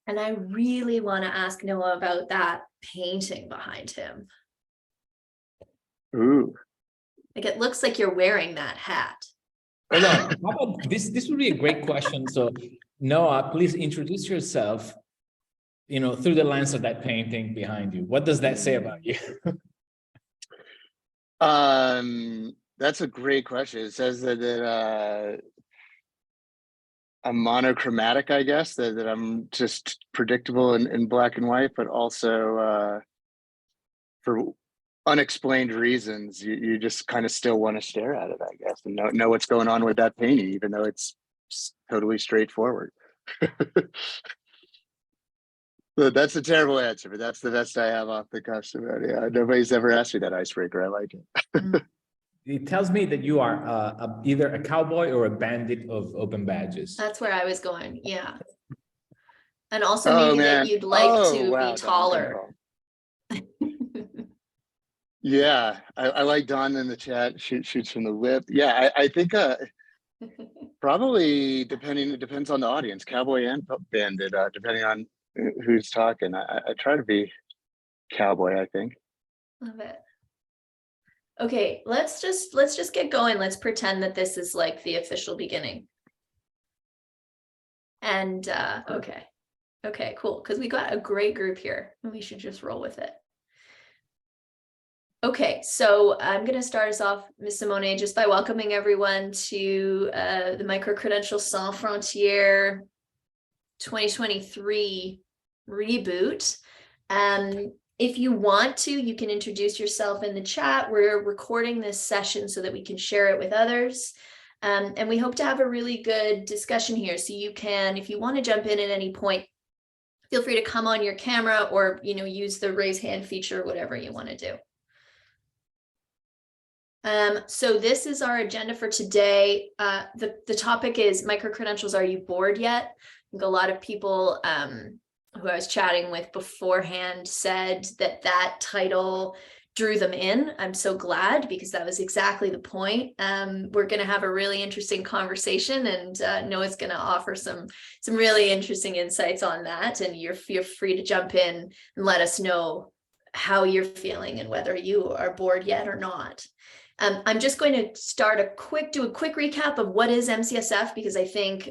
And I really want to ask Noah about that painting behind him. Ooh. Like, it looks like you're wearing that hat. Hold on. How about this? This would be a great question. So, Noah, please introduce yourself, through the lens of that painting behind you. What does that say about you? That's a great question. It says that I'm monochromatic, I guess, that I'm just predictable in black and white, but also for unexplained reasons, you just kind of still want to stare at it, I guess, and know what's going on with that painting, even though it's totally straightforward. That's a terrible answer, but that's the best I have off the cuff. Yeah, nobody's ever asked me that icebreaker. I like it. It tells me that you are either a cowboy or a bandit of open badges. That's where I was going. Yeah. And also maybe that you'd like to be taller. Yeah, I like Don in the chat. Shoots from the lip. Yeah, I think probably it depends on the audience, cowboy and bandit, depending on who's talking. I try to be cowboy, I think. Love it. Okay, let's just get going. Let's pretend that this is like the official beginning. And okay, cool. Because we got a great group here, and we should just roll with it. Okay, so I'm going to start us off, Ms. Simone, just by welcoming everyone to the Microcredentials Sans Frontières 2023 reboot. If you want to, you can introduce yourself in the chat. We're recording this session so that we can share it with others. And we hope to have a really good discussion here. So you can, if you want to jump in at any point, feel free to come on your camera or, use the raise hand feature, whatever you want to do. So this is our agenda for today. The topic is microcredentials. Are you bored yet? I think a lot of people who I was chatting with beforehand said that title drew them in. I'm so glad, because that was exactly the point. We're going to have a really interesting conversation, and Noah's going to offer some really interesting insights on that. And you're free to jump in and let us know how you're feeling and whether you are bored yet or not. I'm just going to do a quick recap of what is MCSF, because I think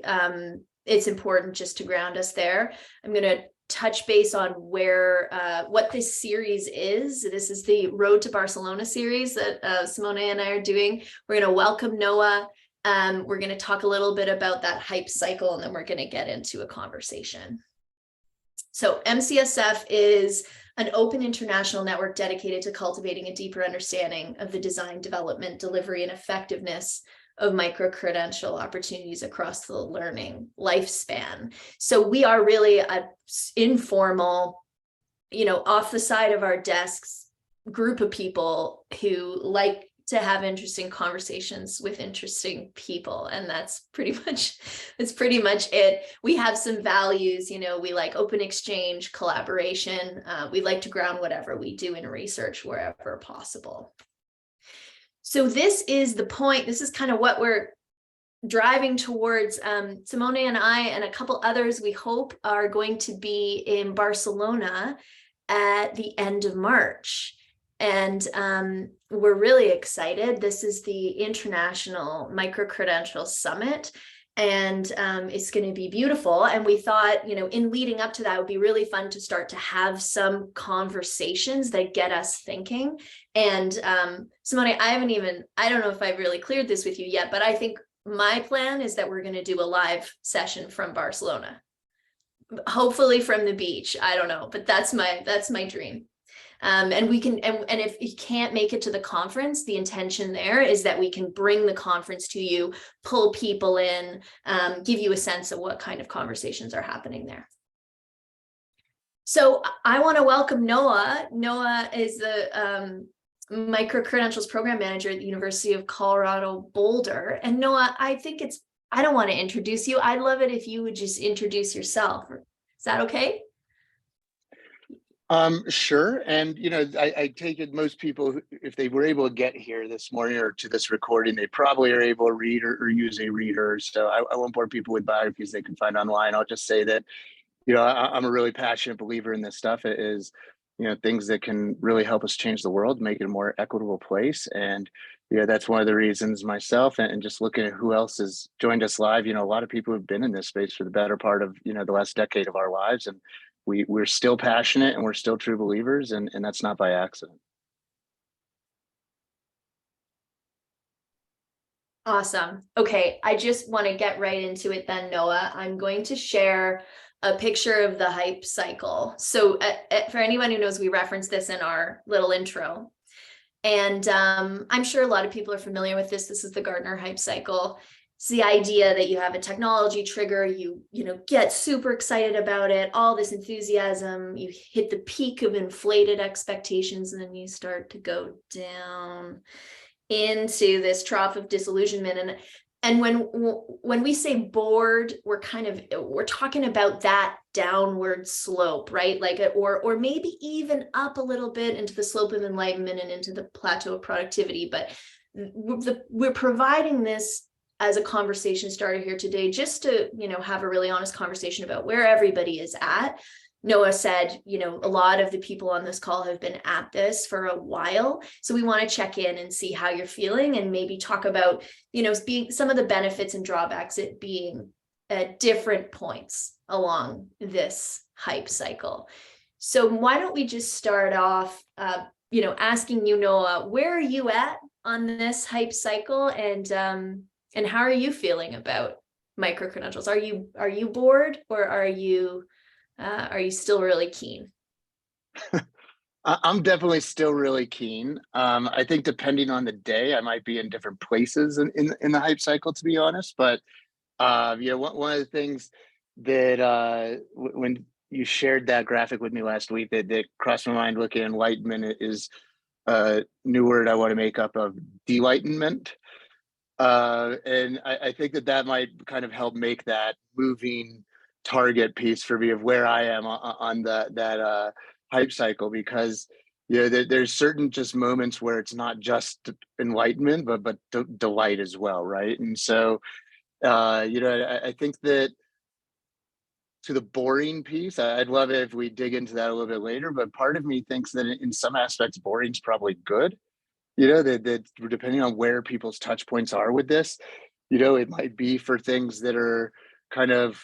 it's important just to ground us there. I'm going to touch base on what this series is. This is the Road to Barcelona series that Simone and I are doing. We're going to welcome Noah. We're going to talk a little bit about that hype cycle, and then we're going to get into a conversation. So MCSF is an open international network dedicated to cultivating a deeper understanding of the design, development, delivery, and effectiveness of micro-credential opportunities across the learning lifespan. So we are really an informal, off the side of our desks group of people who like to have interesting conversations with interesting people, and that's pretty much it. We have some values, we like open exchange, collaboration. We like to ground whatever we do in research wherever possible. So this is the point. This is kind of what we're driving towards. Simone and I and a couple others, we hope, are going to be in Barcelona at the end of March. And we're really excited. This is the International Microcredential Summit, and it's going to be beautiful. And we thought, in leading up to that, it would be really fun to start to have some conversations that get us thinking. And Simone, I don't know if I've really cleared this with you yet, but I think my plan is that we're going to do a live session from Barcelona, hopefully from the beach. I don't know, but that's my dream. And we can, and if you can't make it to the conference, the intention there is that we can bring the conference to you, pull people in, give you a sense of what kind of conversations are happening there. So I want to welcome Noah. Noah is the Microcredentials Program Manager at the University of Colorado Boulder. And Noah, I don't want to introduce you. I'd love it if you would just introduce yourself. Is that okay? Sure. And, I take it most people, if they were able to get here this morning or to this recording, they probably are able to read or use a reader. So I won't bore people with biographies they can find online. I'll just say that I'm a really passionate believer in this stuff. It is, things that can really help us change the world, make it a more equitable place. And, that's one of the reasons myself and just looking at who else has joined us live, a lot of people have been in this space for the better part of, the last decade of our lives. And we're still passionate and we're still true believers. And that's not by accident. Awesome. Okay, I just want to get right into it then, Noah. I'm going to share a picture of the hype cycle. So for anyone who knows, we referenced this in our little intro. And I'm sure a lot of people are familiar with this. This is the Gartner hype cycle. It's the idea that you have a technology trigger, you get super excited about it, all this enthusiasm, you hit the peak of inflated expectations, and then you start to go down into this trough of disillusionment. And when we say bored, we're talking about that downward slope, right? Like, or maybe even up a little bit into the slope of enlightenment and into the plateau of productivity. But we're providing this as a conversation starter here today, just to, have a really honest conversation about where everybody is at. Noah said, a lot of the people on this call have been at this for a while. So we want to check in and see how you're feeling and maybe talk about, being some of the benefits and drawbacks it being at different points along this hype cycle. So why don't we just start off, asking you, Noah, where are you at on this hype cycle, and how are you feeling about micro-credentials? Are you bored, or are you still really keen? I'm definitely still really keen. I think depending on the day, I might be in different places in the hype cycle, to be honest. But one of the things that when you shared that graphic with me last week that crossed my mind, looking at enlightenment, is a new word I want to make up of delightenment. And I think that might kind of help make that moving target piece for me of where I am on that hype cycle, because there's certain just moments where it's not just enlightenment but delight as well, right? And so I think that to the boring piece, I'd love it if we dig into that a little bit later, but part of me thinks that in some aspects boring is probably good, that depending on where people's touch points are with this, it might be for things that are kind of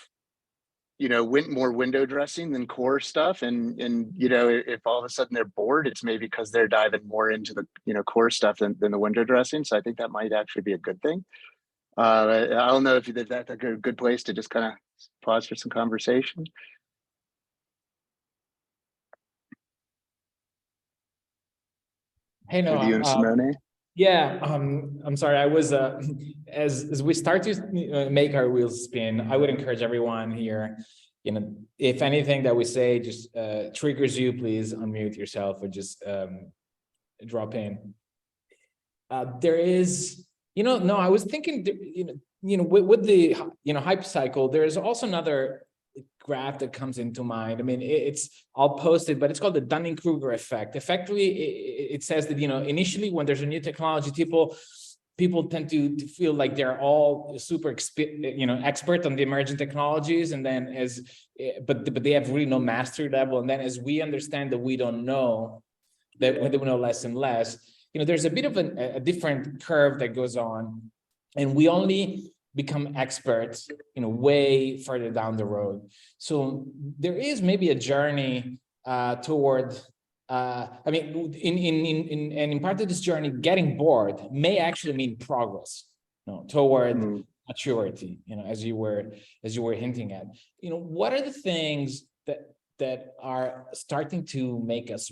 more window dressing than core stuff, and if all of a sudden they're bored, it's maybe because they're diving more into the core stuff than the window dressing. So I think that might actually be a good thing. I don't know if that's a good place to just kind of pause for some conversation. Hey, With you and Noah. Simone. Yeah, I'm sorry. I was as we start to make our wheels spin, I would encourage everyone here, if anything that we say just triggers you, please unmute yourself or just drop in. There is, no, I was thinking, with the hype cycle, there is also another graph that comes into mind. I mean, I'll post it, but it's called the Dunning-Kruger effect. Effectively, it says that, initially when there's a new technology, people tend to feel like they're all super expert on the emerging technologies, and then but they have really no mastery level. And then as we understand that we don't know, that we know less and less, there's a bit of a different curve that goes on, and we only become experts, way further down the road. So there is maybe a journey toward. I mean, in part of this journey, getting bored may actually mean progress, toward maturity. As you were hinting at. What are the things that are starting to make us,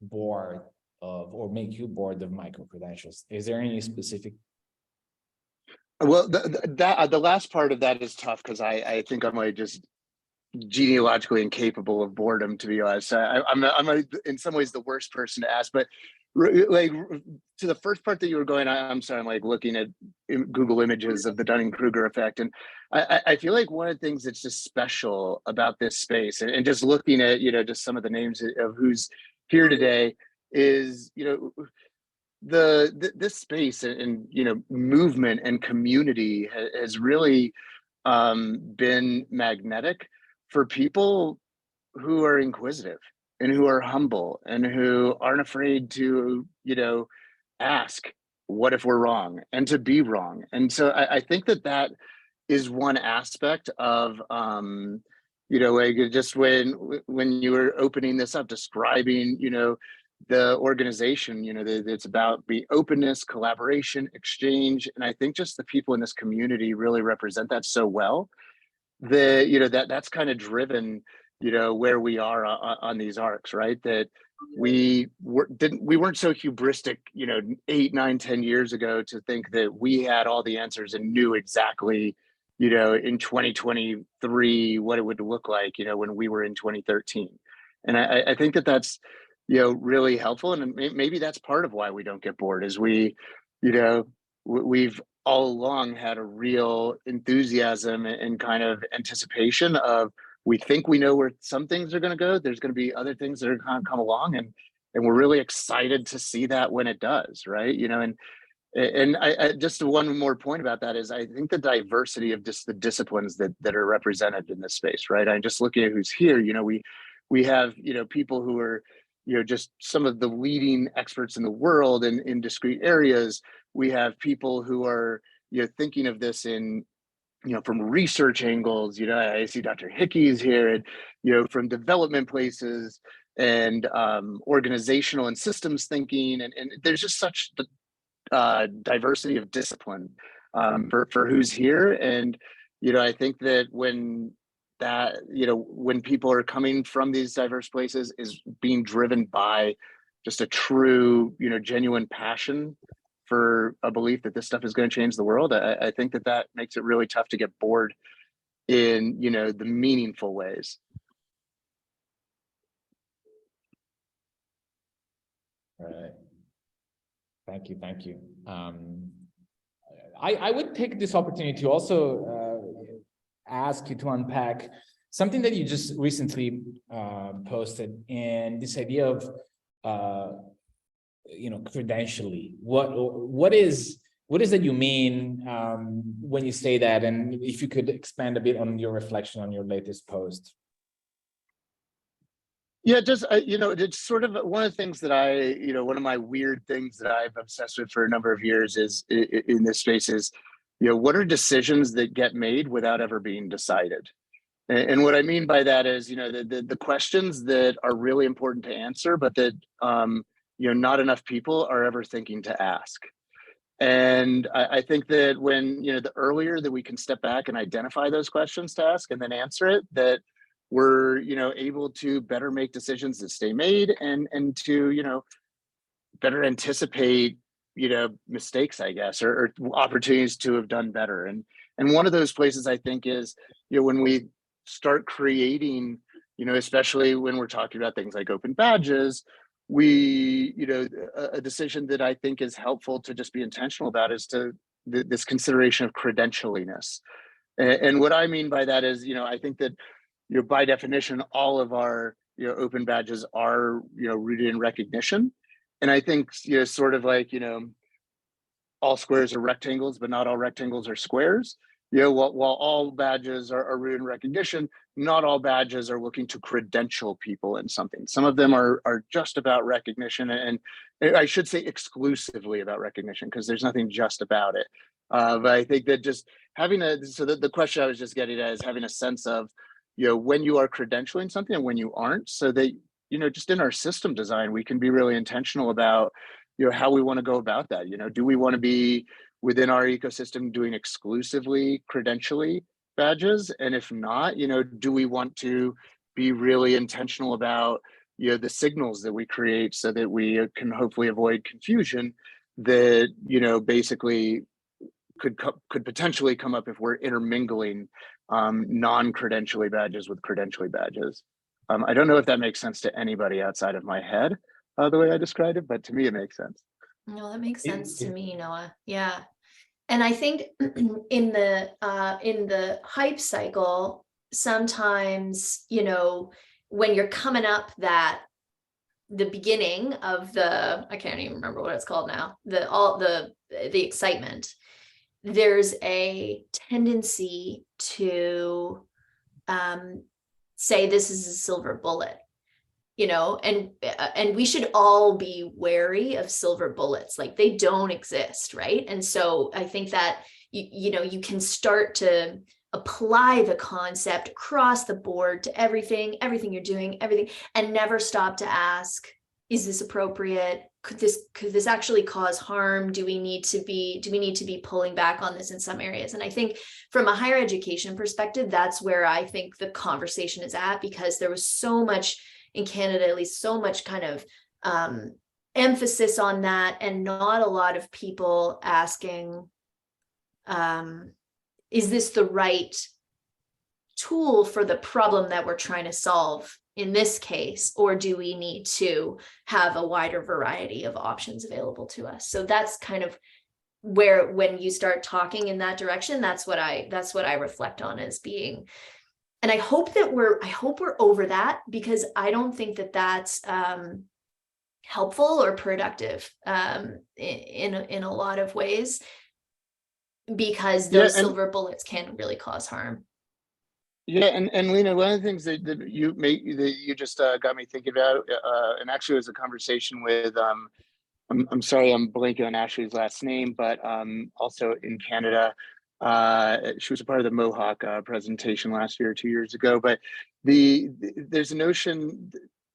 bored of, or make you bored of micro-credentials? Is there any specific? Well, the last part of that is tough, because I think I'm like just genealogically incapable of boredom, to be honest. I'm in some ways the worst person to ask, but like to the first part that you were going, I'm sorry, I'm like looking at Google images of the Dunning-Kruger effect, and I feel like one of the things that's just special about this space, and just looking at just some of the names of who's here today, is this space and movement and community has really been magnetic for people who are inquisitive and who are humble and who aren't afraid to, ask, what if we're wrong, and to be wrong. And so I think that is one aspect of, like just when you were opening this up, describing, the organization, it's about the openness, collaboration, exchange. And I think just the people in this community really represent that so well. That's kind of driven, where we are on these arcs, right? That we weren't so hubristic, 8, 9, 10 years ago to think that we had all the answers and knew exactly, in 2023 what it would look like, when we were in 2013. And I think that's, really helpful. And maybe that's part of why we don't get bored, is we've all along had a real enthusiasm and kind of anticipation of, we think we know where some things are going to go. There's going to be other things that are going to come along, and we're really excited to see that when it does, right? And I just one more point about that is, I think the diversity of just the disciplines that are represented in this space, right? I'm just looking at who's here. We have, people who are, just some of the leading experts in the world in discrete areas. We have people who are, thinking of this in, from research angles. I see Dr. Hickey's here, and, from development places and organizational and systems thinking. And there's just such diversity of discipline for who's here. And, I think that when people are coming from these diverse places, is being driven by just a true, genuine passion for a belief that this stuff is going to change the world. I think that makes it really tough to get bored in, the meaningful ways. All right. Thank you. I would take this opportunity to also ask you to unpack something that you just recently posted, and this idea of credentially. What is that you mean when you say that? And if you could expand a bit on your reflection on your latest post. Yeah, just, it's sort of one of the things that one of my weird things that I've obsessed with for a number of years is in this space is, what are decisions that get made without ever being decided? And what I mean by that is, the questions that are really important to answer, but that, not enough people are ever thinking to ask. And I think that when, the earlier that we can step back and identify those questions to ask and then answer it, that we're, able to better make decisions that stay made, and to, better anticipate, mistakes, I guess, or opportunities to have done better. And one of those places, I think, is, when we start creating, especially when we're talking about things like open badges, we, a decision that I think is helpful to just be intentional about is this consideration of credentialiness. And what I mean by that is, I think that, by definition, all of our, open badges are, rooted in recognition. And I think, sort of like, all squares are rectangles, but not all rectangles are squares. While all badges are rooted in recognition, not all badges are looking to credential people in something. Some of them are just about recognition, and I should say exclusively about recognition, because there's nothing just about it. But I think that just having the question I was just getting at is having a sense of, when you are credentialing something and when you aren't, so that, just in our system design, we can be really intentional about, how we want to go about that. Do we want to be within our ecosystem doing exclusively credentially badges? And if not, do we want to be really intentional about, the signals that we create, so that we can hopefully avoid confusion that, basically could potentially come up if we're intermingling non-credentially badges with credentially badges. I don't know if that makes sense to anybody outside of my head, the way I described it, but to me, it makes sense. No, that makes sense to me, Noah. Yeah. And I think in the hype cycle, sometimes, when you're coming up the beginning of I can't even remember what it's called now, the excitement, there's a tendency to say this is a silver bullet, you know, and we should all be wary of silver bullets. Like, they don't exist, right? And so I think that you know, you can start to apply the concept across the board to everything you're doing, everything, and never stop to ask, is this appropriate? Could this actually cause harm? Do we need to be pulling back on this in some areas? And I think from a higher education perspective, that's where I think the conversation is at, because there was so much in Canada, at least so much kind of emphasis on that, and not a lot of people asking, is this the right tool for the problem that we're trying to solve in this case, or do we need to have a wider variety of options available to us? So that's kind of where, when you start talking in that direction, that's what I reflect on as being. And I hope we're over that, because I don't think that that's helpful or productive in a lot of ways, because those silver bullets can really cause harm. Yeah, and Lena, one of the things that you just got me thinking about, and actually it was a conversation with I'm sorry, I'm blanking on Ashley's last name, but also in Canada, she was a part of the Mohawk presentation last year, 2 years ago. But there's a notion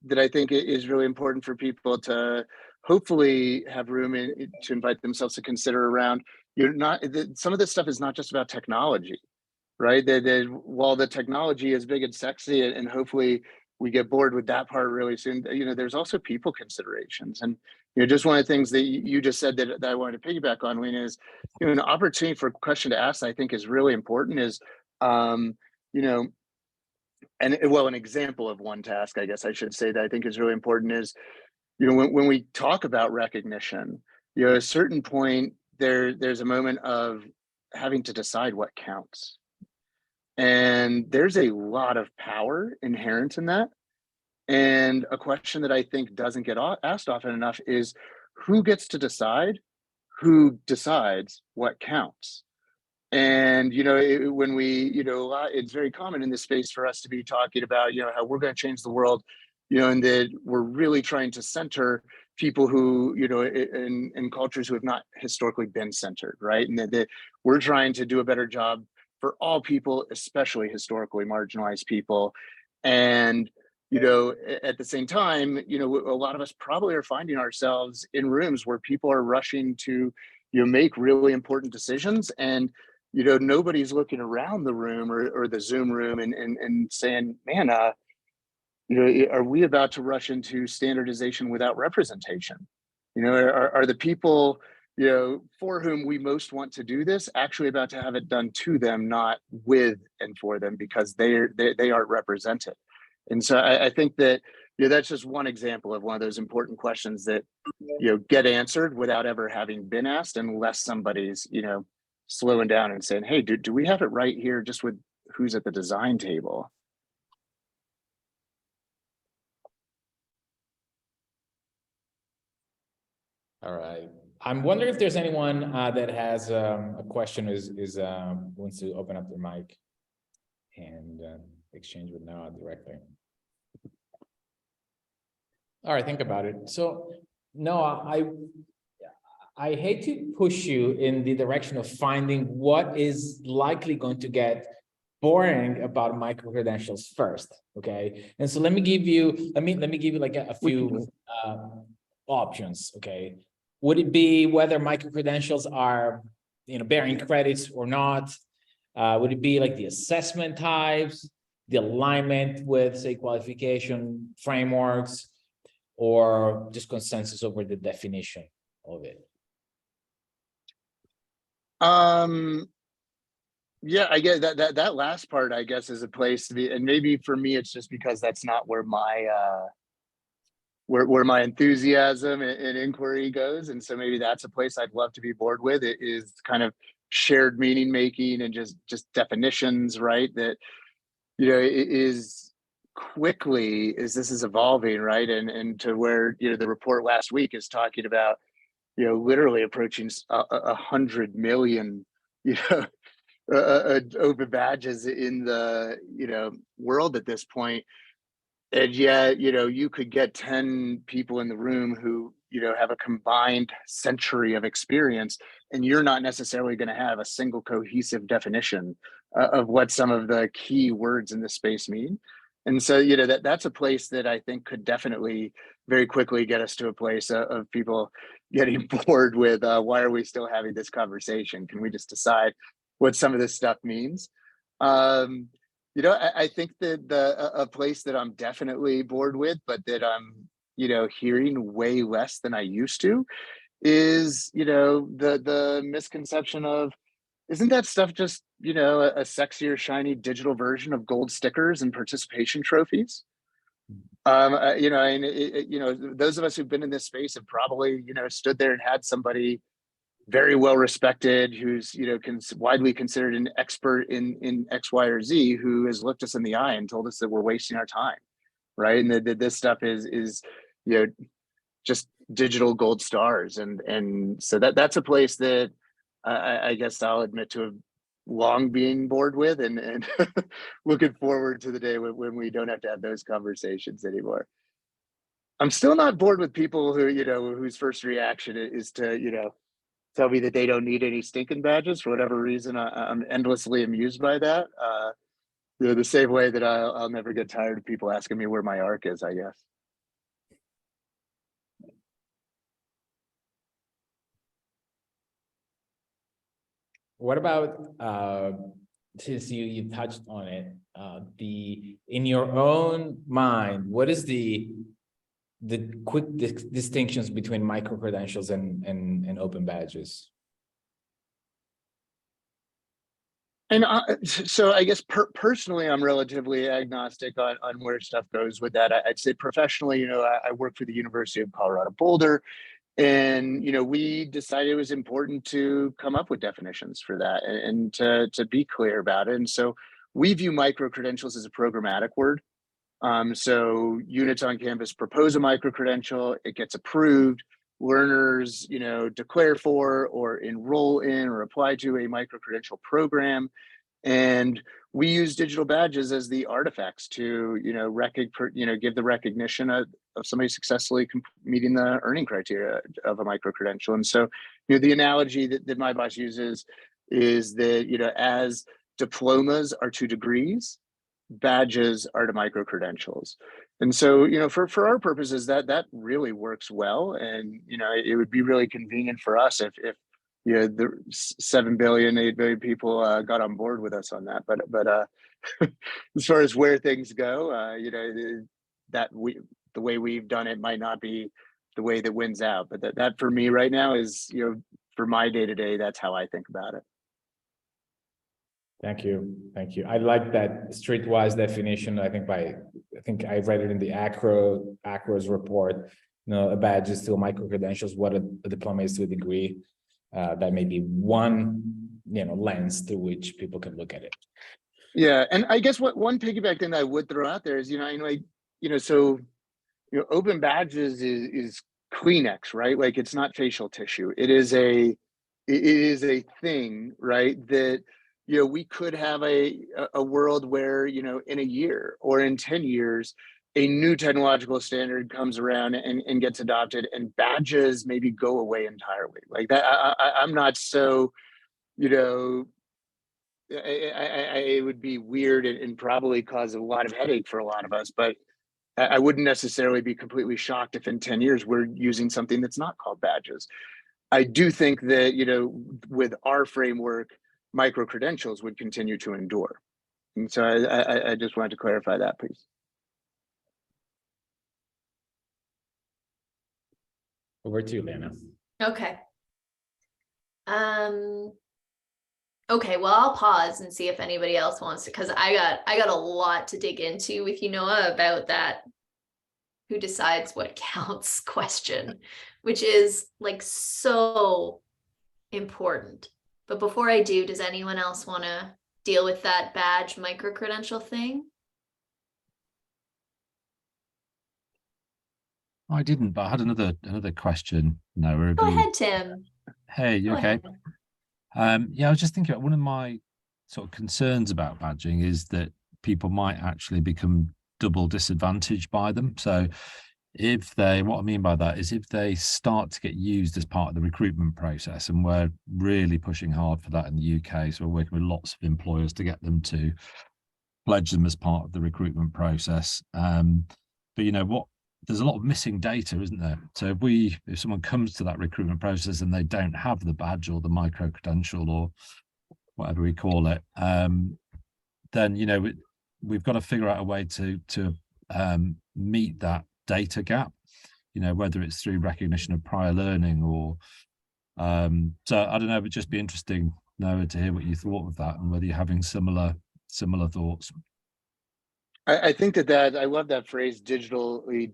that I think is really important for people to hopefully have room to invite themselves to consider around. Some of this stuff is not just about technology, right? While the technology is big and sexy, and hopefully we get bored with that part really soon, you know, there's also people considerations. And, you know, just one of the things that you just said that I wanted to piggyback on, Lena, is, you know, an opportunity for a question to ask, I think, is really important, is, you know, and well, an example of one task, I guess I should say, that I think is really important is, you know, when we talk about recognition, you know, at a certain point, there's a moment of having to decide what counts. And there's a lot of power inherent in that. And a question that I think doesn't get asked often enough is, who gets to decide who decides what counts? And, you know, when we, you know, it's very common in this space for us to be talking about, you know, how we're going to change the world, you know, and that we're really trying to center people who, you know, in cultures who have not historically been centered, right? And that we're trying to do a better job for all people, especially historically marginalized people. And, you know, at the same time, you know, a lot of us probably are finding ourselves in rooms where people are rushing to, you know, make really important decisions. And, you know, nobody's looking around the room or the Zoom room and saying, man, you know, are we about to rush into standardization without representation? You know, are the people, you know, for whom we most want to do this actually about to have it done to them, not with and for them, because they aren't represented? And so I think that, you know, that's just one example of one of those important questions that, you know, get answered without ever having been asked, unless somebody's, you know, slowing down and saying, hey, do we have it right here just with who's at the design table? All right. I'm wondering if there's anyone that has a question, wants to open up their mic and exchange with Noah directly. All right, think about it. So Noah, I hate to push you in the direction of finding what is likely going to get boring about micro-credentials first, okay? And so let me give you like a few options, okay? Would it be whether micro-credentials are, you know, bearing credits or not? Would it be like the assessment types, the alignment with, say, qualification frameworks, or just consensus over the definition of it? Yeah, I guess that last part, I guess, is a place to be. And maybe for me, it's just because that's not where my where my enthusiasm and inquiry goes. And so maybe that's a place I'd love to be bored with. It is kind of shared meaning making and just definitions, right? That, you know, it is quickly as this is evolving, right? And to where, you know, the report last week is talking about, you know, literally approaching 100 million, you know, open badges in the, world at this point. And yet, you could get 10 people in the room who, have a combined century of experience, and you're not necessarily going to have a single cohesive definition of what some of the key words in this space mean. And so, that's a place that I think could definitely very quickly get us to a place of people getting bored with why are we still having this conversation? Can we just decide what some of this stuff means? I think that a place that I'm definitely bored with, but that I'm, hearing way less than I used to, is, the misconception of, isn't that stuff just, a sexier, shiny digital version of gold stickers and participation trophies? Those of us who've been in this space have probably, stood there and had somebody very well respected, who's widely considered an expert in X, Y, or Z, who has looked us in the eye and told us that we're wasting our time, right? And that this stuff is just digital gold stars, and so that's a place that I guess I'll admit to have long being bored with, and looking forward to the day when we don't have to have those conversations anymore. I'm still not bored with people who whose first reaction is to tell me that they don't need any stinking badges for whatever reason. I'm endlessly amused by that. The same way that I'll never get tired of people asking me where my arc is, I guess. What about since you touched on it, in your own mind, what is the quick distinctions between micro-credentials and open badges? And so I guess personally, I'm relatively agnostic on where stuff goes with that. I'd say professionally, I work for the University of Colorado Boulder, and we decided it was important to come up with definitions for that and to be clear about it. And so we view micro-credentials as a programmatic word. So units on campus propose a micro-credential, it gets approved, learners, declare for or enroll in or apply to a micro-credential program. And we use digital badges as the artifacts to, give the recognition of somebody successfully meeting the earning criteria of a micro-credential. And so, the analogy that my boss uses is that, as diplomas are to degrees, badges are to micro-credentials. And so, for our purposes, that really works well. And, it would be really convenient for us if the 7 billion, 8 billion people got on board with us on that. But as far as where things go, the way we've done it might not be the way that wins out. But that for me right now is, for my day-to-day, that's how I think about it. Thank you. I like that streetwise definition. I think I read it in the ACRO's report. A badge is still micro-credentials, what a diploma is to a degree. That may be one, lens through which people can look at it. Yeah, and I guess one piggyback thing that I would throw out there is, open badges is Kleenex, right? Like, it's not facial tissue. It is a thing, right? That we could have a world where, in a year or in 10 years, a new technological standard comes around and gets adopted, and badges maybe go away entirely. Like that, I'm not so, it would be weird and probably cause a lot of headache for a lot of us, but I wouldn't necessarily be completely shocked if in 10 years we're using something that's not called badges. I do think that, with our framework, micro-credentials would continue to endure. And so I just wanted to clarify that, please. Over to you, Lana. Okay. Okay, well, I'll pause and see if anybody else wants to, because I got a lot to dig into with you, Noah, about that who decides what counts question, which is like so important. But before I do, does anyone else want to deal with that badge micro-credential thing? I didn't, but I had another question. No, Go ahead, Tim. Hey, you okay? Ahead. Yeah, I was just thinking about one of my sort of concerns about badging is that people might actually become double disadvantaged by them. So if they, what I mean by that is if they start to get used as part of the recruitment process, and we're really pushing hard for that in the UK, so we're working with lots of employers to get them to pledge them as part of the recruitment process. But you know what, there's a lot of missing data, isn't there? So if someone comes to that recruitment process and they don't have the badge or the micro-credential or whatever we call it, then you know we've got to figure out a way to meet that data gap, you know, whether it's through recognition of prior learning or so I don't know, it would just be interesting, Noah, to hear what you thought of that and whether you're having similar thoughts. I think that I love that phrase, digitally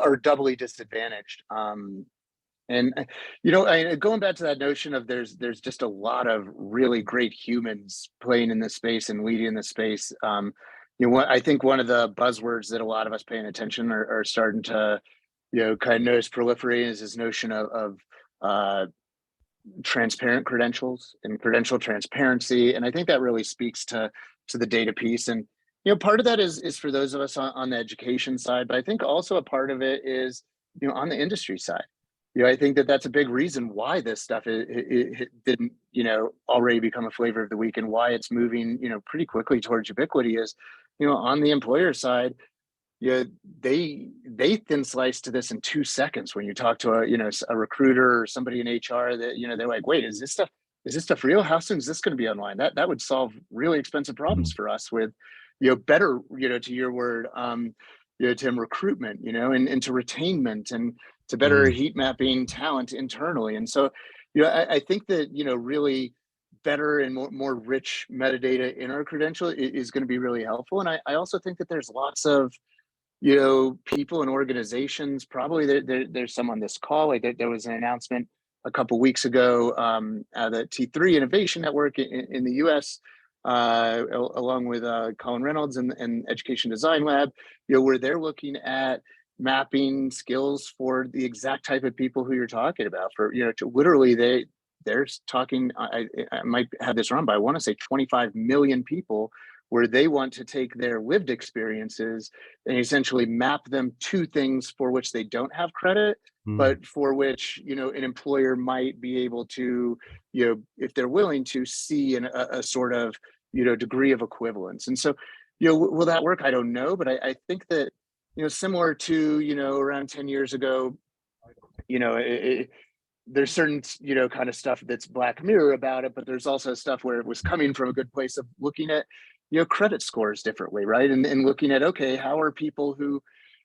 or doubly disadvantaged. And you know, going back to that notion of there's just a lot of really great humans playing in this space and leading in this space. You know, I think one of the buzzwords that a lot of us paying attention are starting to, you know, kind of notice proliferating is this notion of transparent credentials and credential transparency. And I think that really speaks to the data piece. And, you know, part of that is for those of us on the education side, but I think also a part of it is, you know, on the industry side. You know, I think that's a big reason why this stuff it didn't, you know, already become a flavor of the week, and why it's moving, you know, pretty quickly towards ubiquity is, you know, on the employer side, you know, they thin slice to this in 2 seconds. When you talk to a recruiter or somebody in HR, that, you know, they're like, wait, is this stuff real? How soon is this going to be online? That would solve really expensive problems for us with, you know, better, you know, to your word, you know, Tim, recruitment, you know, and to retainment and to better heat mapping talent internally. And so, you know, I think that, you know, really better and more rich metadata in our credential is going to be really helpful. And I also think that there's lots of, you know, people and organizations, probably there's some on this call, like there was an announcement a couple of weeks ago, the T3 Innovation Network in the US, along with Colin Reynolds and Education Design Lab, you know, where they're looking at mapping skills for the exact type of people who you're talking about. For, you know, to literally they're talking, I might have this wrong, but I want to say 25 million people, where they want to take their lived experiences and essentially map them to things for which they don't have credit, but for which, you know, an employer might be able to, you know, if they're willing to, see a sort of, you know, degree of equivalence. And so, you know, will that work? I don't know, but I think that, you know, similar to, you know, around 10 years ago, you know, there's certain, you know, kind of stuff that's Black Mirror about it, but there's also stuff where it was coming from a good place of looking at, you know, credit scores differently, right? And looking at, okay, how are people who,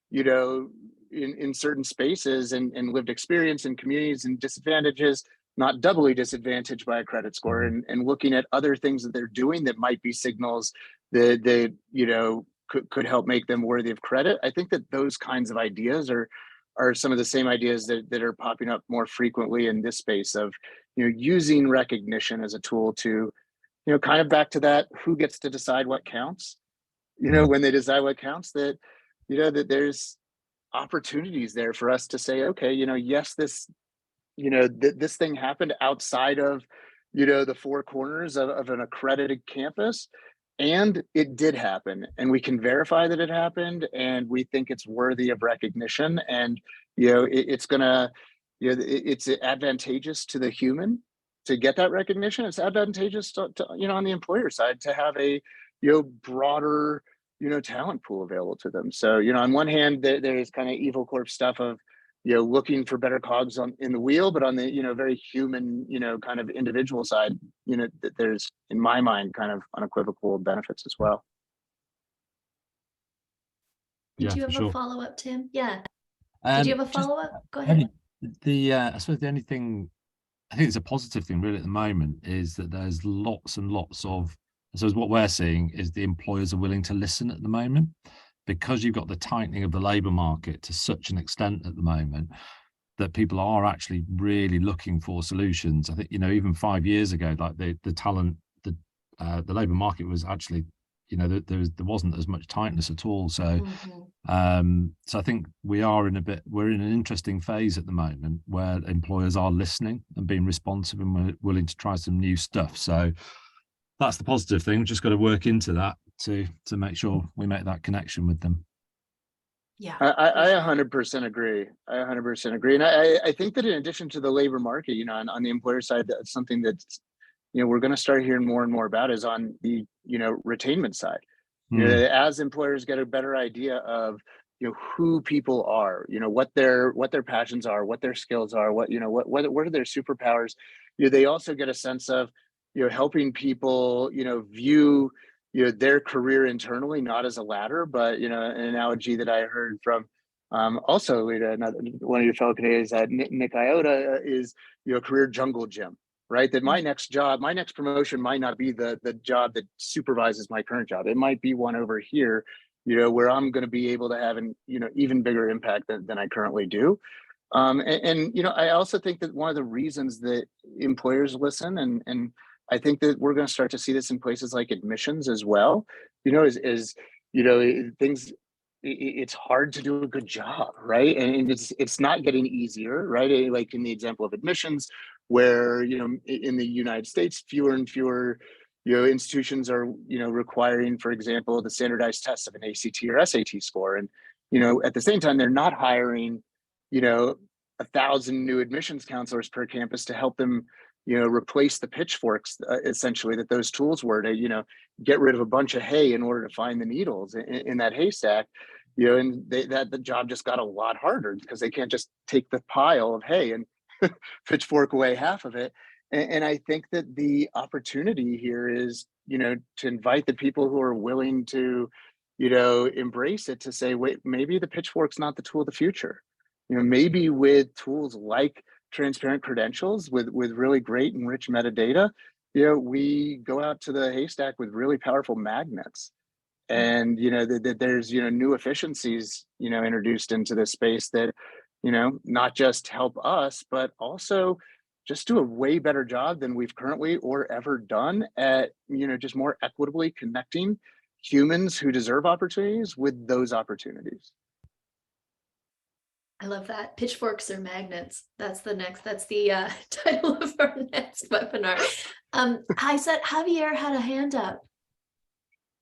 you know, in certain spaces and lived experience and communities and disadvantages, not doubly disadvantaged by a credit score, and looking at other things that they're doing that might be signals that you know, could help make them worthy of credit. I think that those kinds of ideas are some of the same ideas that are popping up more frequently in this space of, you know, using recognition as a tool to, you know, kind of back to that, who gets to decide what counts, you know, when they decide what counts, that, you know, that there's opportunities there for us to say, okay, you know, yes, this, you know, this thing happened outside of, you know, the four corners of an accredited campus, and it did happen, and we can verify that it happened, and we think it's worthy of recognition. And, you know, it's gonna, you know, it's advantageous to the human to get that recognition. It's advantageous to, you know, on the employer side to have a, you know, broader, you know, talent pool available to them. So, you know, on one hand, there's kind of evil corp stuff of, you know, looking for better cogs in the wheel, but on the, you know, very human, you know, kind of individual side, you know, there's, in my mind, kind of unequivocal benefits as well. Did you have a follow-up, Tim? Yeah. Did you have a follow-up? Go ahead. I suppose the only thing, I think it's a positive thing really at the moment, is that there's lots and lots of, I suppose what we're seeing is the employers are willing to listen at the moment, because you've got the tightening of the labour market to such an extent at the moment that people are actually really looking for solutions. I think, you know, even 5 years ago, like the talent, the labour market was actually, you know, there wasn't as much tightness at all. So, so I think we're in an interesting phase at the moment where employers are listening and being responsive and willing to try some new stuff. So, that's the positive thing. We've just got to work into that to make sure we make that connection with them. Yeah. I 100% agree. I 100% agree. And I think that in addition to the labor market, you know, on the employer side, that's something that's, you know, we're going to start hearing more and more about is on the, you know, retainment side. You know, as employers get a better idea of, you know, who people are, you know, what their passions are, what their skills are, what, you know, what are their superpowers. You know, they also get a sense of, you know, helping people, you know, view, you know, their career internally, not as a ladder, but, you know, an analogy that I heard from also one of your fellow Canadians, Nick Iota, is, you know, career jungle gym, right? That my next job, my next promotion might not be the job that supervises my current job. It might be one over here, you know, where I'm going to be able to have an, you know, even bigger impact than I currently do. You know, I also think that one of the reasons that employers listen, and I think that we're going to start to see this in places like admissions as well, you know, is you know, things, it's hard to do a good job, right? And it's not getting easier, right? Like in the example of admissions, where, you know, in the United States, fewer and fewer, you know, institutions are, you know, requiring, for example, the standardized tests of an ACT or SAT score. And, you know, at the same time, they're not hiring, you know, 1,000 new admissions counselors per campus to help them, you know, replace the pitchforks, essentially, that those tools were to, you know, get rid of a bunch of hay in order to find the needles in that haystack. You know, and the job just got a lot harder because they can't just take the pile of hay and pitchfork away half of it. And I think that the opportunity here is, you know, to invite the people who are willing to, you know, embrace it, to say, wait, maybe the pitchfork's not the tool of the future. You know, maybe with tools like transparent credentials with really great and rich metadata, you know, we go out to the haystack with really powerful magnets. And, you know, that there's, you know, new efficiencies, you know, introduced into this space that, you know, not just help us, but also just do a way better job than we've currently or ever done at, you know, just more equitably connecting humans who deserve opportunities with those opportunities. I love that. Pitchforks or magnets. That's the title of our next webinar. I said Javier had a hand up.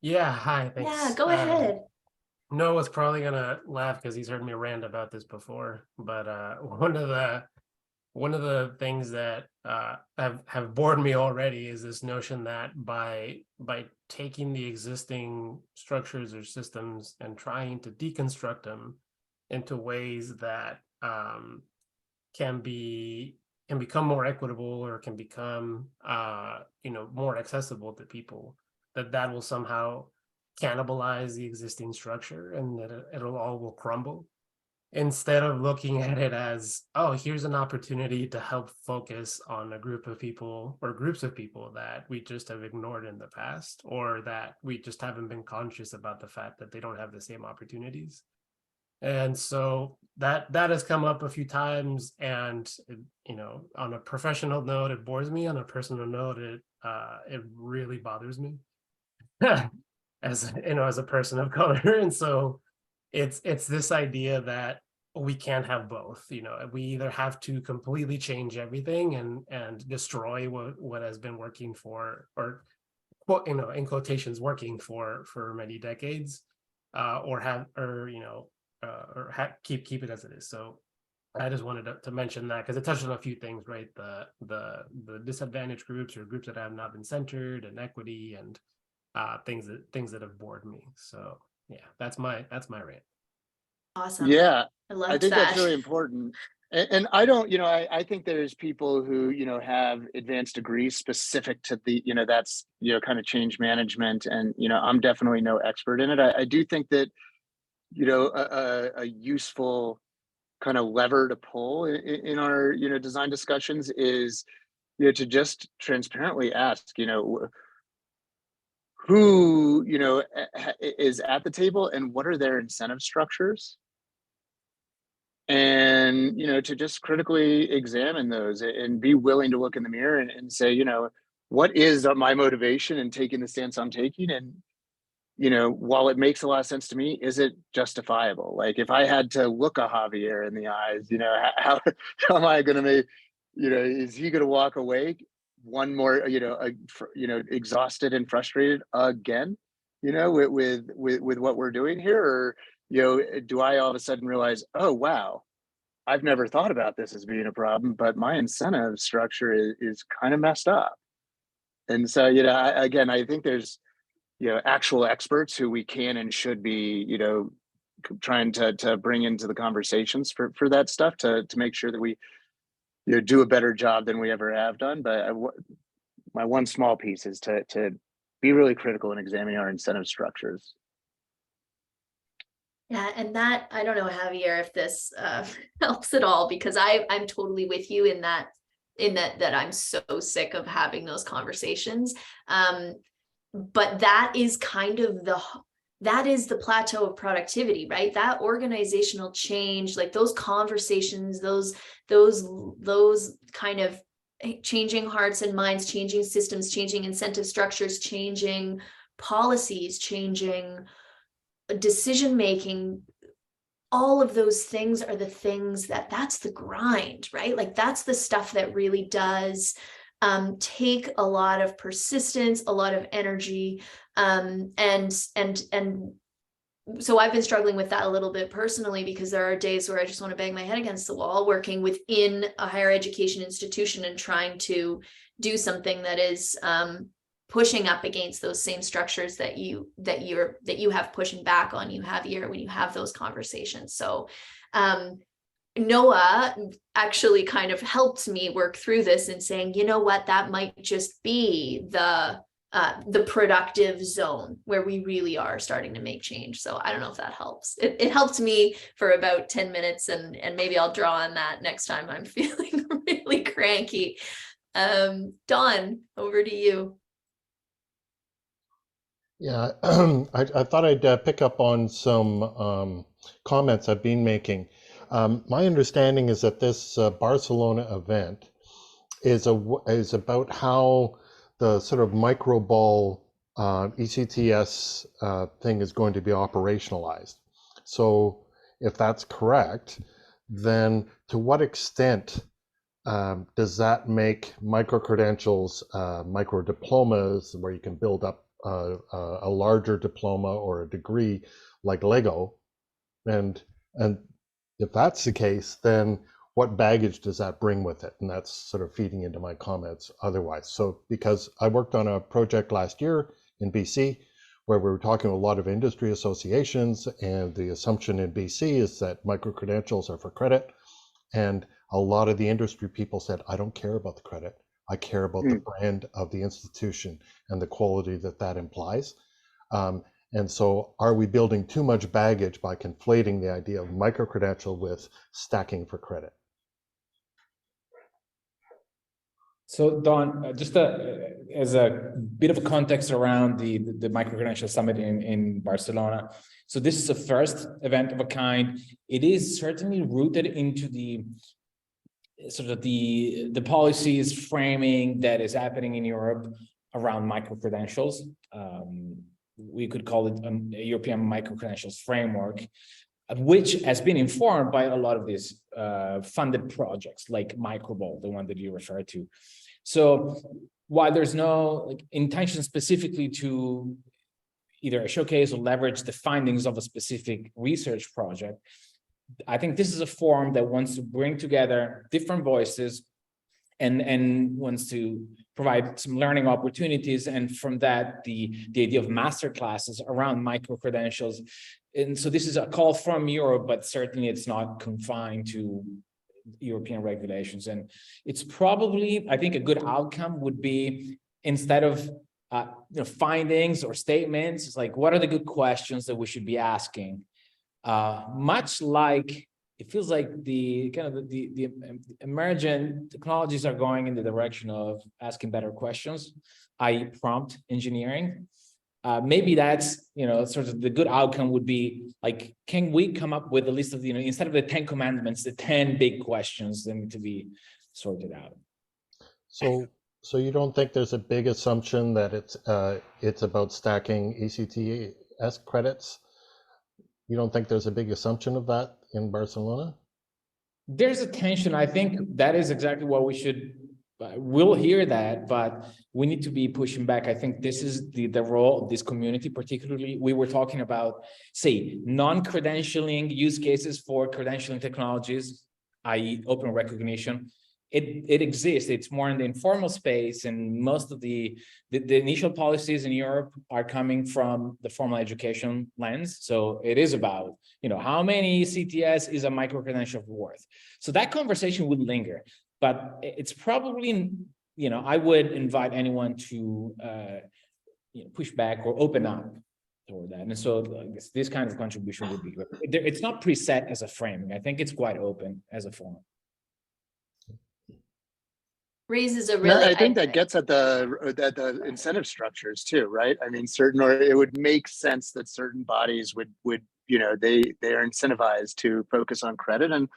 Yeah, hi, thanks. Yeah, go ahead. Noah's probably gonna laugh because he's heard me rant about this before, but one of the things that have bored me already is this notion that by taking the existing structures or systems and trying to deconstruct them into ways that can become more equitable or can become you know, more accessible to people, that will somehow cannibalize the existing structure and that it'll all will crumble, instead of looking at it as, oh, here's an opportunity to help focus on a group of people or groups of people that we just have ignored in the past, or that we just haven't been conscious about the fact that they don't have the same opportunities. And so that has come up a few times, and you know, on a professional note, it bores me. On a personal note, it really bothers me. As you know, as a person of color. And so it's this idea that we can't have both. You know, we either have to completely change everything and destroy what has been working for, or, you know, in quotations, working for many decades, or keep it as it is. So I just wanted to mention that because it touched on a few things, right? The disadvantaged groups, or groups that have not been centered, and equity, and things that have bored me. So yeah, that's my rant. Awesome. Yeah, I loved I think that. that's really important. And I don't, you know, I think there's people who, you know, have advanced degrees specific to the, you know, that's, you know, kind of change management. And, you know, I'm definitely no expert in it. I do think that, you know, a useful kind of lever to pull in our, you know, design discussions is, you know, to just transparently ask, you know, who, you know, is at the table and what are their incentive structures, and, you know, to just critically examine those and be willing to look in the mirror and say, you know, what is my motivation in taking the stance I'm taking? And, you know, while it makes a lot of sense to me, is it justifiable? Like, if I had to look a Javier in the eyes, you know, how am I going to make, you know, is he going to walk away one more, exhausted and frustrated again, with what we're doing here? Or, do I all of a sudden realize, oh, wow, I've never thought about this as being a problem, but my incentive structure is kind of messed up. And so, I think there's, actual experts who we can and should be, trying to bring into the conversations for that stuff to make sure that we, do a better job than we ever have done. But my one small piece is to be really critical in examining our incentive structures. Yeah, and that, I don't know, Javier, if this helps at all, because I'm totally with you in that I'm so sick of having those conversations. But that is kind of that is the plateau of productivity, right? That organizational change, like those conversations, those kind of changing hearts and minds, changing systems, changing incentive structures, changing policies, changing decision making, all of those things are the things that's the grind, right? Like that's the stuff that really does take a lot of persistence, a lot of energy, and so I've been struggling with that a little bit personally, because there are days where I just want to bang my head against the wall working within a higher education institution and trying to do something that is pushing up against those same structures that you have pushing back on you, Javier, when you have those conversations. So Noah actually kind of helped me work through this and saying, you know what, that might just be the productive zone where we really are starting to make change. So I don't know if that helps. It helped me for about 10 minutes, and maybe I'll draw on that next time I'm feeling really cranky. Dawn, over to you. Yeah, I thought I'd pick up on some comments I've been making. My understanding is that this Barcelona event is about how the sort of microball ECTS thing is going to be operationalized. So if that's correct, then to what extent does that make micro-credentials, micro-diplomas, where you can build up a larger diploma or a degree like Lego? And if that's the case, then what baggage does that bring with it? And that's sort of feeding into my comments otherwise. So because I worked on a project last year in BC where we were talking to a lot of industry associations, and the assumption in BC is that micro-credentials are for credit. And a lot of the industry people said, I don't care about the credit. I care about the brand of the institution and the quality that implies. And so are we building too much baggage by conflating the idea of micro-credential with stacking for credit? So Don, just as a bit of a context around the Micro-Credential Summit in Barcelona. So this is the first event of a kind. It is certainly rooted into the sort of the policies framing that is happening in Europe around micro-credentials. We could call it a European micro-credentials framework, which has been informed by a lot of these funded projects like Microball, the one that you referred to. So while there's no intention specifically to either showcase or leverage the findings of a specific research project, I think this is a forum that wants to bring together different voices and wants to provide some learning opportunities. And from that, the idea of master classes around micro-credentials. And so this is a call from Europe, but certainly it's not confined to European regulations. And it's probably, I think, a good outcome would be, instead of findings or statements, it's like, what are the good questions that we should be asking? Much like, it feels like the emergent technologies are going in the direction of asking better questions, i.e. prompt engineering. Maybe that's, sort of the good outcome would be like, can we come up with a list of, instead of the 10 commandments, the 10 big questions that need to be sorted out. So you don't think there's a big assumption that it's about stacking ECTS credits? You don't think there's a big assumption of that in Barcelona? There's a tension. I think that is exactly what we should we'll hear that, but we need to be pushing back. I think this is the role of this community, particularly. We were talking about, say, non-credentialing use cases for credentialing technologies, i.e. open recognition. It exists. It's more in the informal space, and most of the initial policies in Europe are coming from the formal education lens. So it is about, how many CTS is a micro-credential worth? So that conversation would linger, but it's probably, I would invite anyone to push back or open up toward that. And so this kind of contribution would be good. It's not preset as a framing. I think it's quite open as a form. Raises a really, I think that gets at the incentive structures too, right? I mean, it would make sense that certain bodies would they are incentivized to focus on credit. And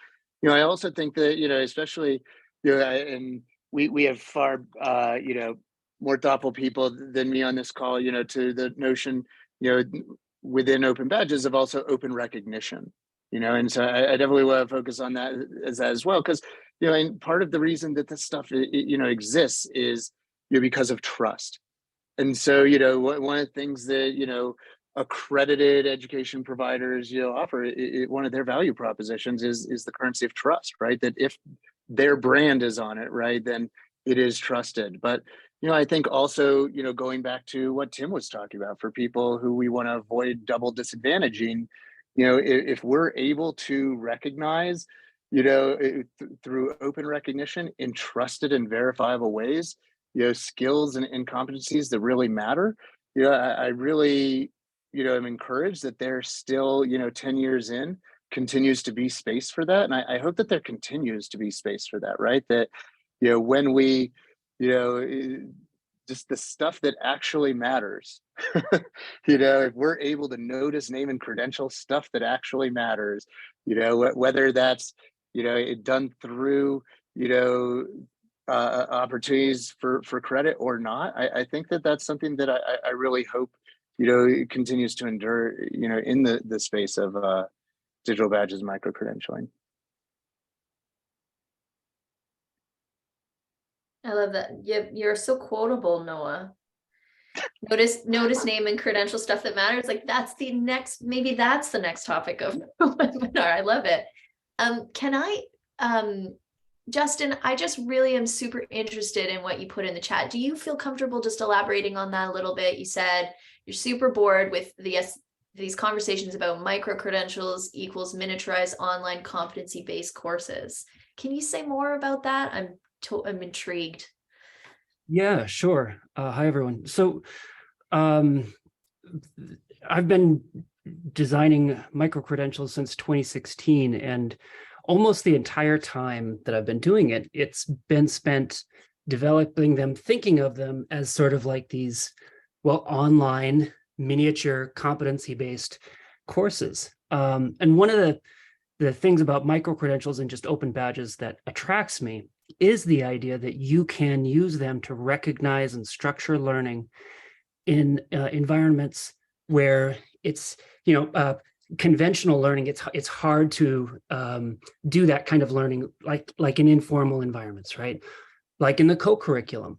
I also think that especially and we have far more thoughtful people than me on this call, to the notion within open badges of also open recognition, and so I definitely want to focus on that as well, because and part of the reason that this stuff exists is because of trust. And so one of the things that accredited education providers offer, one of their value propositions is the currency of trust, right? That if their brand is on it, right, then it is trusted. But I think also going back to what Tim was talking about, for people who we want to avoid double disadvantaging, if we're able to recognize through open recognition in trusted and verifiable ways, skills and competencies that really matter. I really, am encouraged that there's still, 10 years in, continues to be space for that. And I hope that there continues to be space for that, right? That, when we, just the stuff that actually matters, if we're able to notice name and credential stuff that actually matters, whether that's, done through, opportunities for credit or not, I think that that's something that I really hope, continues to endure, in the space of digital badges, micro-credentialing. I love that. You're so quotable, Noah. Notice name and credential stuff that matters. Like maybe that's the next topic of webinar. I love it. Justin, I just really am super interested in what you put in the chat. Do you feel comfortable just elaborating on that a little bit? You said you're super bored with these conversations about micro-credentials equals miniaturized online competency-based courses. Can you say more about that? I'm intrigued. Yeah, sure. Hi, everyone. So I've been designing micro-credentials since 2016, and almost the entire time that I've been doing it, it's been spent developing them, thinking of them as sort of like these, online miniature competency-based courses. And one of the things about micro-credentials and just open badges that attracts me is the idea that you can use them to recognize and structure learning in environments where it's, conventional learning. It's hard to do that kind of learning like in informal environments, right? Like in the co-curriculum.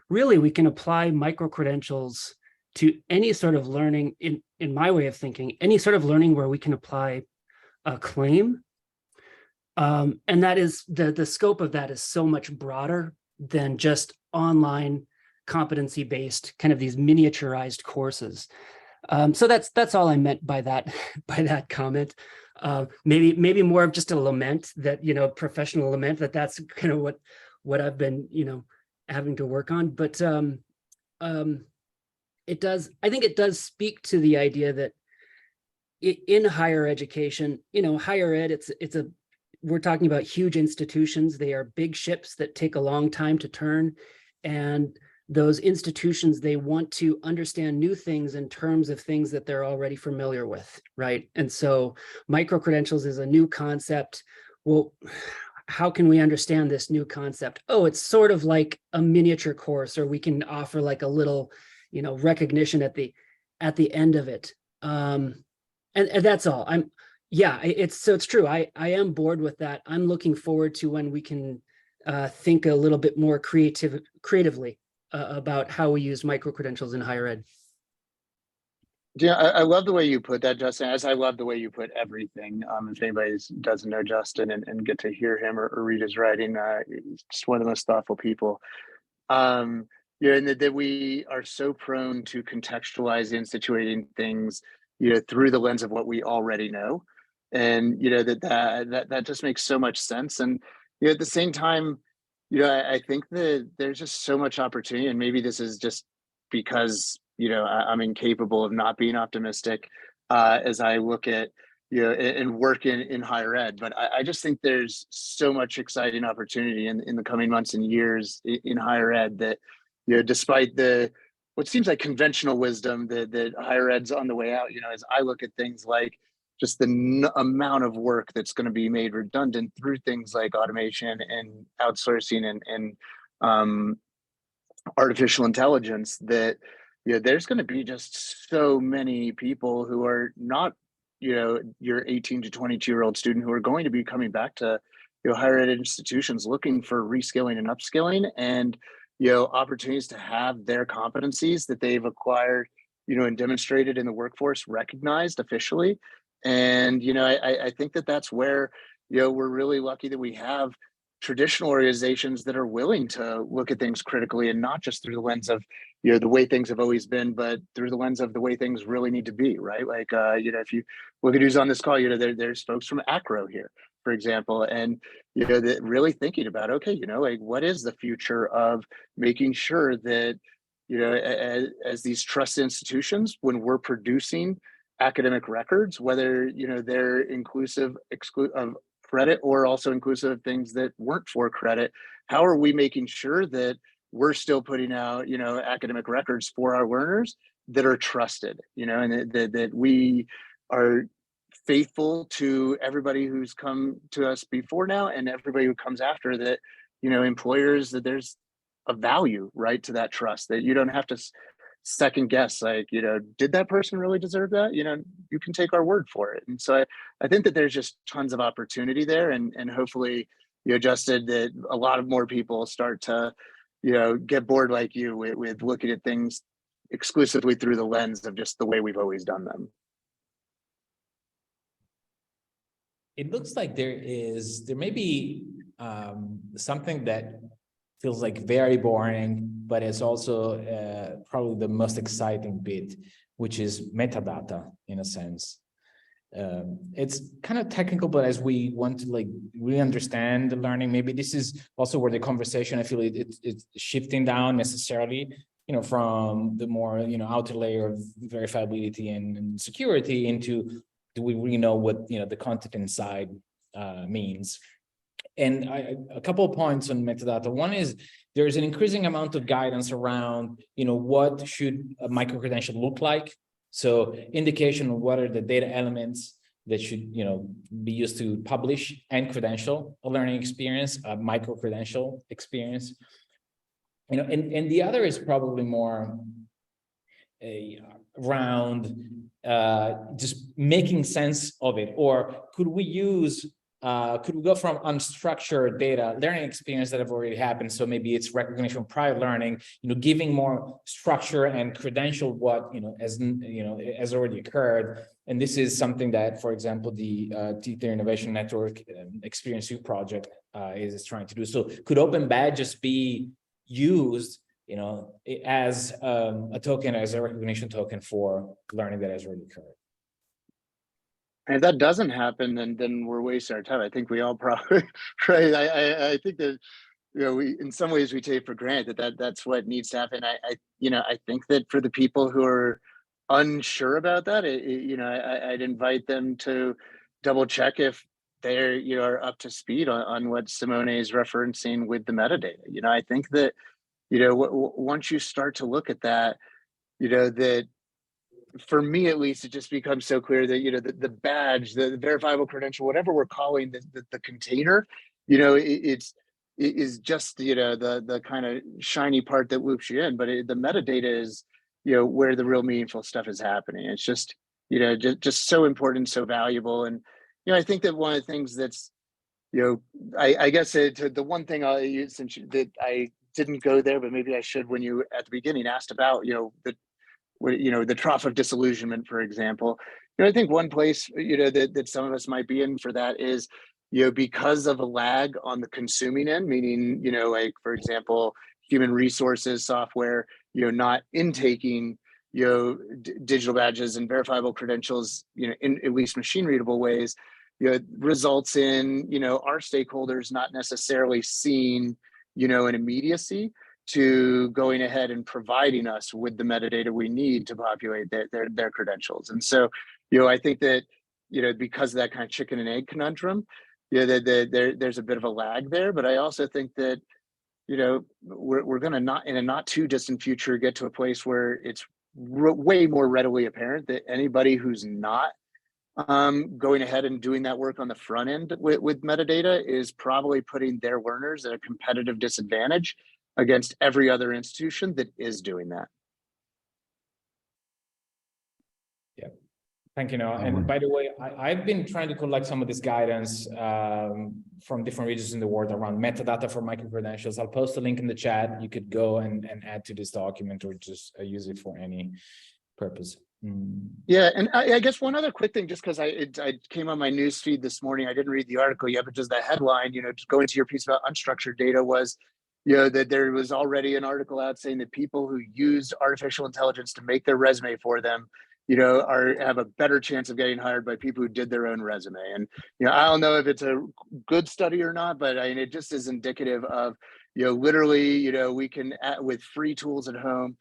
Really, we can apply micro-credentials to any sort of learning, in my way of thinking, any sort of learning where we can apply a claim. And that is the scope of that is so much broader than just online competency-based kind of these miniaturized courses. So that's all I meant by that comment. Maybe more of just a lament that, professional lament that's kind of what I've been, having to work on. But I think it does speak to the idea that in higher education, higher ed, we're talking about huge institutions. They are big ships that take a long time to turn. And those institutions, they want to understand new things in terms of things that they're already familiar with, right? And so micro-credentials is a new concept. Well, how can we understand this new concept? Oh, it's sort of like a miniature course, or we can offer like a little, recognition at the end of it. And that's all. It's true. I am bored with that. I'm looking forward to when we can think a little bit more creatively about how we use micro-credentials in higher ed. Yeah, I love the way you put that, Justin, as I love the way you put everything. If anybody doesn't know Justin and get to hear him or read his writing, he's just one of the most thoughtful people. Yeah, and that we are so prone to contextualize and situating things, through the lens of what we already know. And, that just makes so much sense. And, at the same time, I think that there's just so much opportunity, and maybe this is just because I'm incapable of not being optimistic as I look at and work in higher ed. But I just think there's so much exciting opportunity in the coming months and years in higher ed that despite what seems like conventional wisdom that higher ed's on the way out. As I look at things like just the amount of work that's going to be made redundant through things like automation and outsourcing and artificial intelligence, that there's going to be just so many people who are not your 18 to 22-year-old student who are going to be coming back to higher ed institutions looking for reskilling and upskilling and opportunities to have their competencies that they've acquired and demonstrated in the workforce recognized officially. And I think that that's where we're really lucky that we have traditional organizations that are willing to look at things critically and not just through the lens of the way things have always been, but through the lens of the way things really need to be, right? Like if you look at who's on this call, there's folks from ACRO here, for example, and that really thinking about, okay, like what is the future of making sure that as these trust institutions, when we're producing academic records, whether they're inclusive of credit or also inclusive of things that weren't for credit, how are we making sure that we're still putting out academic records for our learners that are trusted, and that we are faithful to everybody who's come to us before now and everybody who comes after, that employers, that there's a value, right, to that trust, that you don't have to second guess, like, did that person really deserve that? You can take our word for it. And so I think that there's just tons of opportunity there, and hopefully, Justin, that a lot of more people start to, get bored like you with looking at things exclusively through the lens of just the way we've always done them. It looks like there may be something that feels like very boring, but it's also probably the most exciting bit, which is metadata in a sense. It's kind of technical, but as we want to really understand the learning, maybe this is also where the conversation, I feel it's shifting down necessarily, from the more, outer layer of verifiability and security into, do we really know what, the content inside means? And a couple of points on metadata. One is there's an increasing amount of guidance around, what should a micro-credential look like? So indication of what are the data elements that should, be used to publish and credential a learning experience, a micro-credential experience. And the other is probably more around just making sense of it. Or could we go from unstructured data, learning experience that have already happened? So maybe it's recognition of prior learning, giving more structure and credential what, has already occurred. And this is something that, for example, the Teacher Innovation Network Experience U project is trying to do. So could open badges be used, as a token, as a recognition token for learning that has already occurred? And if that doesn't happen, then we're wasting our time. I think we all probably, right? I think that we, in some ways, we take for granted that's what needs to happen. I think that for the people who are unsure about that, I'd invite them to double check if they're are up to speed on what Simone is referencing with the metadata. I think that once you start to look at that, that, for me at least, it just becomes so clear that the badge, the verifiable credential, whatever we're calling the container, it is just the kind of shiny part that loops you in, but the metadata is where the real meaningful stuff is happening. It's just just so important, so valuable. And I think that one of the things that's I guess the one thing I'll use, that I didn't go there, but maybe I should, when you at the beginning asked about, the trough of disillusionment, for example. I think one place, that some of us might be in for that is, because of a lag on the consuming end, meaning, like, for example, human resources software, not intaking, digital badges and verifiable credentials, in at least machine readable ways, results in, our stakeholders not necessarily seeing, an immediacy to going ahead and providing us with the metadata we need to populate their credentials. And so, I think that, because of that kind of chicken and egg conundrum, there's a bit of a lag there. But I also think that, we're going to, not in a not too distant future, get to a place where it's way more readily apparent that anybody who's not going ahead and doing that work on the front end with metadata is probably putting their learners at a competitive disadvantage against every other institution that is doing that. Yeah, thank you, Noah. And by the way, I've been trying to collect some of this guidance from different regions in the world around metadata for micro-credentials. I'll post a link in the chat. You could go and add to this document, or just use it for any purpose. Yeah, and I guess one other quick thing, just because I came on my news feed this morning, I didn't read the article yet, but just the headline, just going to your piece about unstructured data, was, that there was already an article out saying that people who used artificial intelligence to make their resume for them, have a better chance of getting hired by people who did their own resume. And, I don't know if it's a good study or not, but I mean, it just is indicative of, literally, we can, with free tools at home,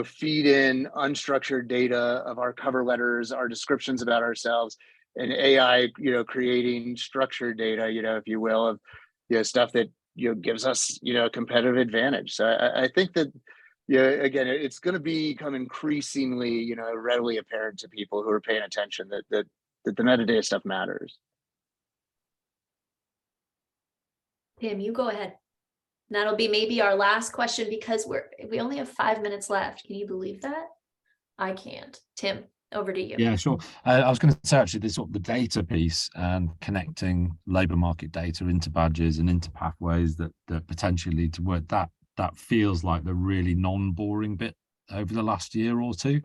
feed in unstructured data of our cover letters, our descriptions about ourselves, and AI, creating structured data, if you will, of, stuff that, gives us, a competitive advantage. So I think that, again, it's going to become increasingly, readily apparent to people who are paying attention that the metadata stuff matters. Tim, you go ahead. And that'll be maybe our last question, because we only have 5 minutes left. Can you believe that? I can't. Tim, over to you. Yeah, sure. I was going to say, actually, this sort of the data piece and connecting labor market data into badges and into pathways that potentially lead to work, that feels like the really non-boring bit over the last year or two.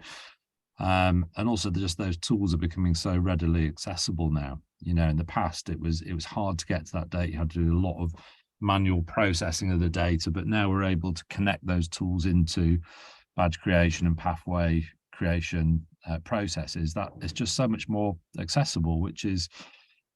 And also just those tools are becoming so readily accessible now. In the past, it was hard to get to that data. You had to do a lot of manual processing of the data, but now we're able to connect those tools into badge creation and pathway creation processes. That is just so much more accessible, which is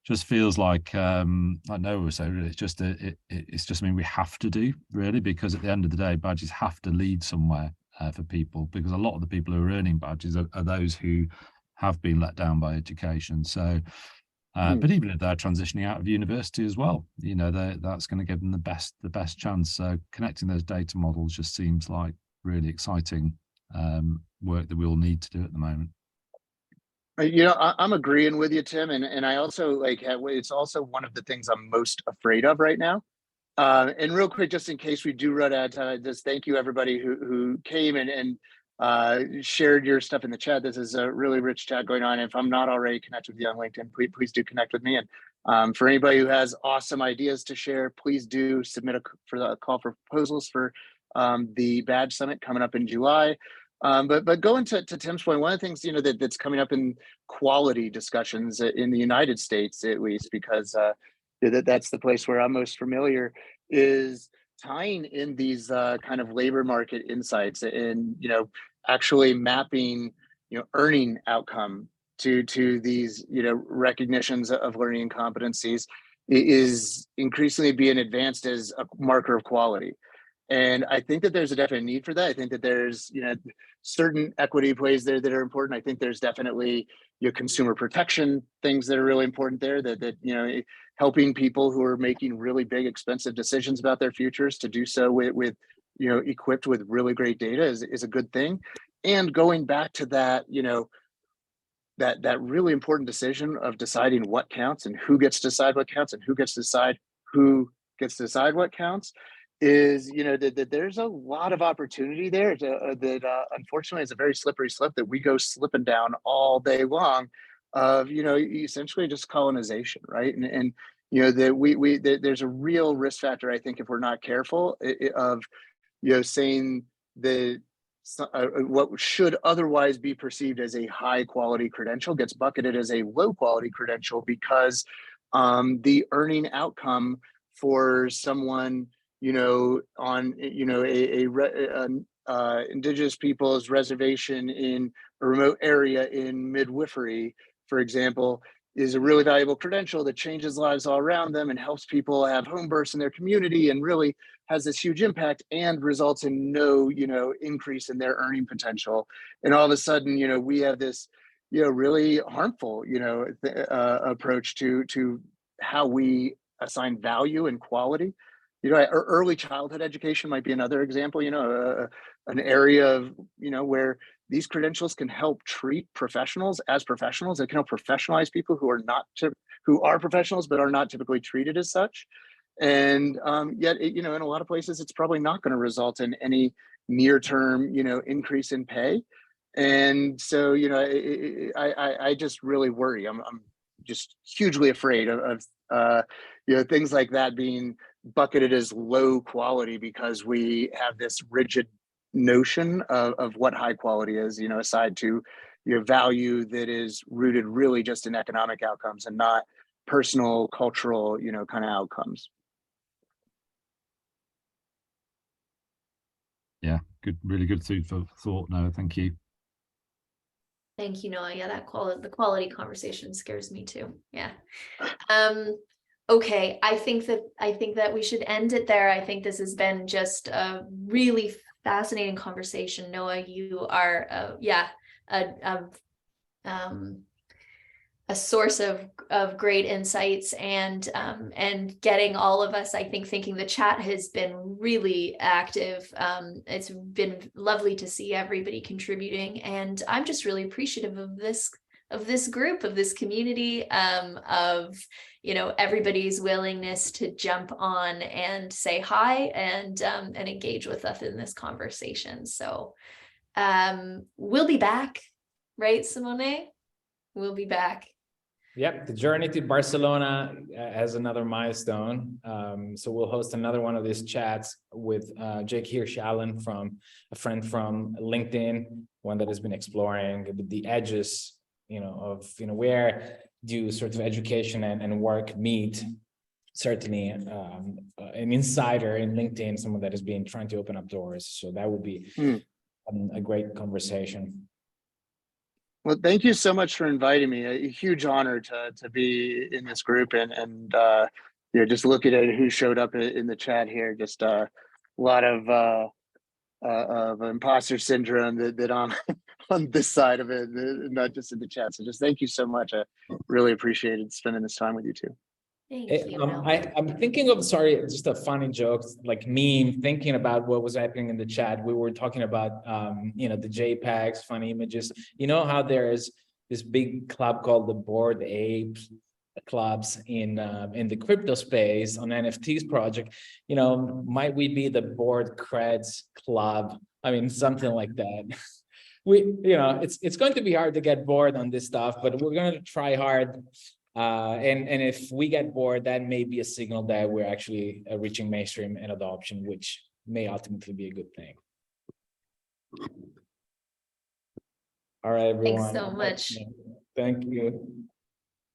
just feels like I know we're saying, really, it's just something we have to do, really, because at the end of the day, badges have to lead somewhere for people, because a lot of the people who are earning badges are those who have been let down by education. So but even if they're transitioning out of university as well, that's going to give them the best chance. So connecting those data models just seems like really exciting work that we all need to do at the moment. I'm agreeing with you, Tim, and I also it's also one of the things I'm most afraid of right now. And real quick, just in case we do run out of time, just thank you everybody who came and shared your stuff in the chat. This is a really rich chat going on. If I'm not already connected with you on LinkedIn, please do connect with me. And for anybody who has awesome ideas to share, please do submit for the call for proposals for the Badge Summit coming up in July. But going to Tim's point, one of the things that's coming up in quality discussions in the United States, at least, because that's the place where I'm most familiar, is tying in these kind of labor market insights and actually mapping earning outcome to these recognitions of learning and competencies is increasingly being advanced as a marker of quality. And I think that there's a definite need for that. I think that there's certain equity plays there that are important. I think there's definitely consumer protection things that are really important there, that helping people who are making really big, expensive decisions about their futures to do so with equipped with really great data is a good thing. And going back to that, that really important decision of deciding what counts and who gets to decide what counts and who gets to decide what counts, is that there's a lot of opportunity there that unfortunately is a very slippery slope that we go slipping down all day long, of essentially just colonization, right? And you know, that there's a real risk factor, I think, if we're not careful of, you know, saying that what should otherwise be perceived as a high quality credential gets bucketed as a low quality credential because the earning outcome for someone, you know, on, you know, indigenous people's reservation in a remote area in midwifery, for example, is a really valuable credential that changes lives all around them and helps people have home births in their community and really has this huge impact and results in no, you know, increase in their earning potential. And all of a sudden, you know, we have this, you know, really harmful, you know, approach to how we assign value and quality. You know, early childhood education might be another example, you know, an area of, you know, where these credentials can help treat professionals as professionals. It can help professionalize people who are who are professionals but are not typically treated as such. And yet, you know, in a lot of places, it's probably not going to result in any near-term, you know, increase in pay. And so, you know, I just really worry. I'm just hugely afraid of you know, things like that being bucketed as low quality because we have this rigid notion of what high quality is, you know, aside to your value that is rooted really just in economic outcomes and not personal, cultural, you know, kind of outcomes. Yeah, good, really good food for thought. No, thank you. Thank you, Noah. Yeah, the quality conversation scares me too. Yeah. Okay, I think that we should end it there. I think this has been just a really fascinating conversation. Noah, you are a source of great insights and getting all of us, I think, thinking. The chat has been really active. It's been lovely to see everybody contributing, and I'm just really appreciative of this group, of this community, of, you know, everybody's willingness to jump on and say hi and engage with us in this conversation. So we'll be back, right, Simone? We'll be back. Yep, the journey to Barcelona has another milestone. So we'll host another one of these chats with Jake Hirsch-Allen, from a friend from LinkedIn, one that has been exploring the edges, you know, of, you know, where do sort of education and work meet. Certainly an insider in LinkedIn, someone that has been trying to open up doors. So that would be a great conversation. Well, thank you so much for inviting me. A huge honor to be in this group and you know, just looking at who showed up in the chat here, just a lot of imposter syndrome that I'm on this side of it, not just in the chat. So just thank you so much. I really appreciated spending this time with you too. Thank you. I'm thinking of, sorry, just a funny joke, like meme, thinking about what was happening in the chat. We were talking about, you know, the JPEGs, funny images. You know how there's this big club called the Bored Apes clubs in the crypto space on NFTs project. You know, might we be the Bored Creds club? I mean, something like that. You know, it's going to be hard to get bored on this stuff, but we're going to try hard. And if we get bored, that may be a signal that we're actually reaching mainstream and adoption, which may ultimately be a good thing. All right, everyone. Thanks so much. Thank you.